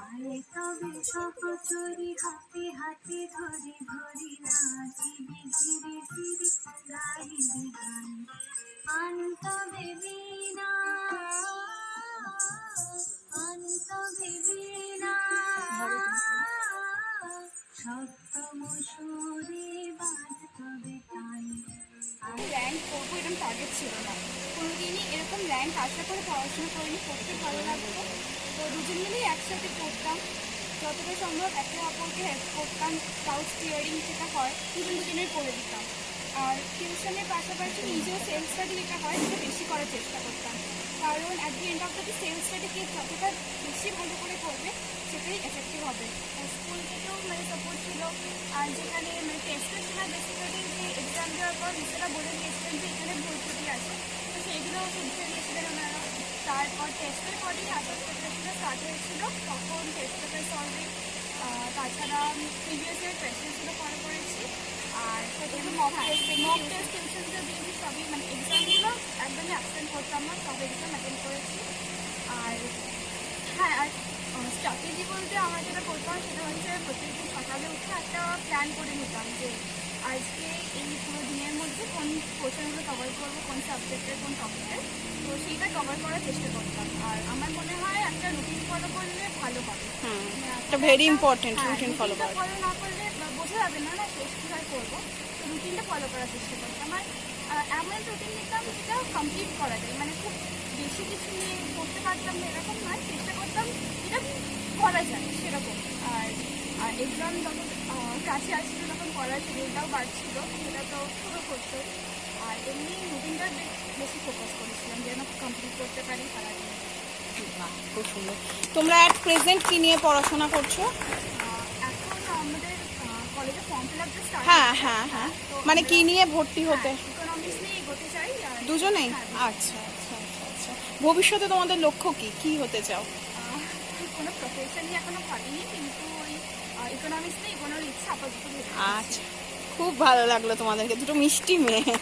আরে তবে সহচরি হাতে হাতে ধরে ধরে নাচিবি ধীরে ধীরে গাইবি গান অন্ত বেবিনা সপ্তম সুরে বাজবে টান। র্যাঙ্ক করবো এরকম টার্গেট ছিল না, কোনোদিনই এরকম র্যাঙ্ক আশা করে পড়াশোনা করিনি, পড়তে ভালো লাগতো। তো দুজন মিলেই একসাথে পড়তাম, যতটা সম্ভব একে অপরকে হেল্প করতাম, ডাউট ক্লিয়ারিং যেটা হয় দুজনের করে দিতাম। আর টিউশনের পাশাপাশি নিজেও সেলফ স্টাডি যেটা হয় সেটা বেশি করার চেষ্টা করতাম, কারণ at the end of the day self স্টাডিকে যতটা বেশি ভালো করে করবে সেটাই এফেক্টিভ হবে। স্কুল থেকেও মানে সাপোর্ট ছিল, আর যেখানে মানে টেস্টের সময় বেসিক্যালি যে এক্সাম দেওয়ার পর নিজেরা বলে দিয়েছিলেন যে এখানে ভর্তি আছে, তো সেইগুলো শুনতে দিয়েছিলেন ওনারা। তারপর টেস্টের পরেই আসার প্রিপারেশনটা স্টার্ট হয়েছিল, তখন টেস্ট পেপার সলভিং, তাছাড়া প্রিভিয়াস ইয়ার কোয়েশ্চেন্সগুলো ফলো করেছি, আর মক টেস্ট টিউশনগুলো দিয়েছি সবই, মানে এক্সামগুলো একদমই অ্যাবসেন্ট করতাম না, সব এক্সাম অ্যাটেন্ড করেছি। আর হ্যাঁ, আর স্ট্র্যাটেজি বলতে আমার যেটা করতাম সেটা হচ্ছে প্রত্যেকদিন সকালে উঠে একটা প্ল্যান করে নিতাম যে আজকে এই পুরো দিনের মধ্যে কোন কোশ্চেনগুলো কভার করবো, কোন সাবজেক্টের কোন টপিকের, তো সেইটা কভার করার চেষ্টা করতাম। আর আমার মনে হয় একটা রুটিন ফলো করলে ভালো হবে, এটা ভেরি ইম্পর্টেন্ট রুটিন ফলো করা। ফলো না করলে বোঝা যাবে না না শেষ কীভাবে করবো, তো রুটিনটা ফলো করার চেষ্টা করতাম। আর এমন রুটিন নিতাম যেটা কমপ্লিট করা যায়, মানে খুব বেশি কিছু নিয়ে করতে পারতাম না এরকম নয়, চেষ্টা করতাম যেটা করা যায় সেরকম। আর এক্সাম যখন কাছে আসছিল তখন পড়ার শিডিউলটাও বাড়ছিল, সেটা তো শুরু করতে। আর এমনি রুটিনটা বেশি ফোকাস করেছিলাম যেন কমপ্লিট করতে পারি সারাদিন। খুব সুন্দর। তোমরা অ্যাট প্রেজেন্ট কি নিয়ে পড়াশোনা করছো? এখন আমাদের কলেজে ফর্ম ফিল আপ স্টার্ট। হ্যাঁ হ্যাঁ হ্যাঁ, মানে কি নিয়ে ভর্তি হতে? ইকোনমিক্স নিয়ে এগোতে চাই। দুজনেই? আচ্ছা আচ্ছা আচ্ছা আচ্ছা। ভবিষ্যতে তোমাদের লক্ষ্য কি, কি হতে চাও? কোনো প্রফেশনই এখনো ভাবিনি, কিন্তু ওই ইকোনমিক্স নিয়ে এগোনোর ইচ্ছা আপাতত। আচ্ছা, খুব ভালো লাগলো তোমাদেরকে, দুটো মিষ্টি মেয়ে।